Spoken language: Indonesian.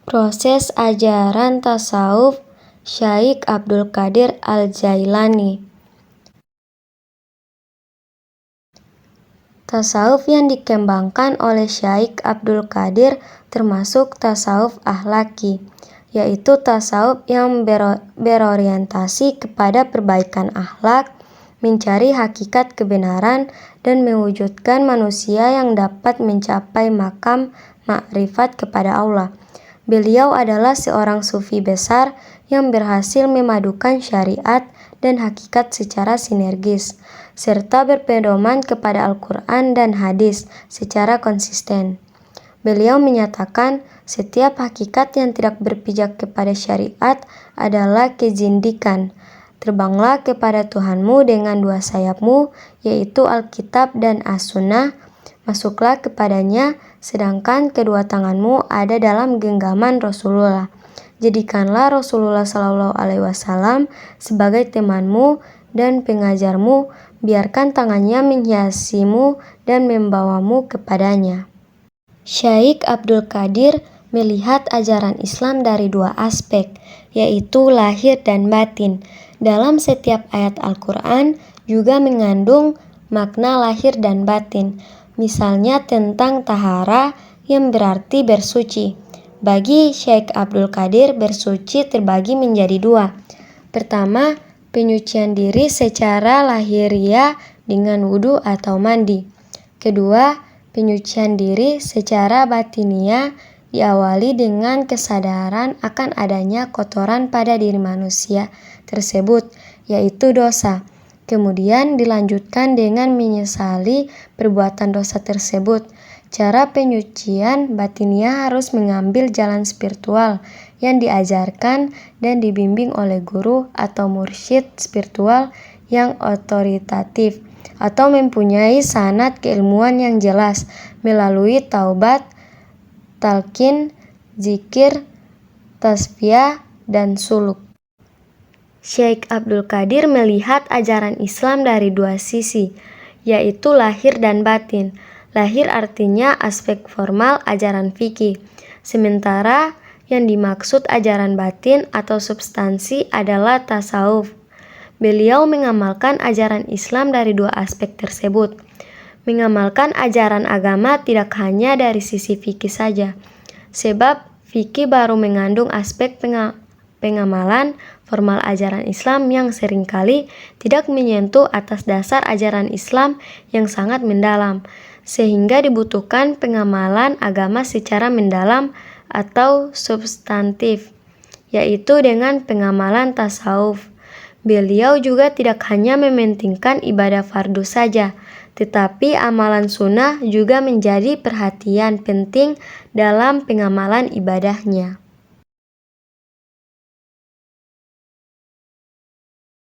Proses ajaran tasawuf Syekh Abdul Qadir Al-Jailani. Tasawuf yang dikembangkan oleh Syekh Abdul Qadir termasuk tasawuf akhlaki, yaitu tasawuf yang berorientasi kepada perbaikan akhlak, mencari hakikat kebenaran, dan mewujudkan manusia yang dapat mencapai makam makrifat kepada Allah. Beliau adalah seorang sufi besar yang berhasil memadukan syariat dan hakikat secara sinergis, serta berpedoman kepada Al-Quran dan hadis secara konsisten. Beliau menyatakan setiap hakikat yang tidak berpijak kepada syariat adalah kezindikan. Terbanglah kepada Tuhanmu dengan dua sayapmu, yaitu Alkitab dan As-Sunnah. Masuklah kepadanya, sedangkan kedua tanganmu ada dalam genggaman Rasulullah. Jadikanlah Rasulullah SAW sebagai temanmu dan pengajarmu, biarkan tangannya menghiasimu dan membawamu kepadanya. Syekh Abdul Qadir melihat ajaran Islam dari dua aspek, yaitu lahir dan batin. Dalam setiap ayat Al-Quran juga mengandung makna lahir dan batin. Misalnya tentang tahara yang berarti bersuci. Bagi Syekh Abdul Qadir, bersuci terbagi menjadi dua. Pertama, penyucian diri secara lahiriah dengan wudhu atau mandi. Kedua, penyucian diri secara batiniah diawali dengan kesadaran akan adanya kotoran pada diri manusia tersebut, yaitu dosa. Kemudian dilanjutkan dengan menyesali perbuatan dosa tersebut. Cara penyucian batiniah harus mengambil jalan spiritual yang diajarkan dan dibimbing oleh guru atau mursyid spiritual yang otoritatif atau mempunyai sanad keilmuan yang jelas melalui taubat, talqin, zikir, tasbiyah, dan suluk. Syekh Abdul Qadir melihat ajaran Islam dari dua sisi, yaitu lahir dan batin. Lahir artinya aspek formal ajaran fikih, sementara yang dimaksud ajaran batin atau substansi adalah tasawuf. Beliau mengamalkan ajaran Islam dari dua aspek tersebut. Mengamalkan ajaran agama tidak hanya dari sisi fikih saja, sebab fikih baru mengandung aspek pengamalan formal ajaran Islam yang seringkali tidak menyentuh atas dasar ajaran Islam yang sangat mendalam, sehingga dibutuhkan pengamalan agama secara mendalam atau substantif, yaitu dengan pengamalan tasawuf. Beliau juga tidak hanya mementingkan ibadah fardu saja, tetapi amalan sunnah juga menjadi perhatian penting dalam pengamalan ibadahnya.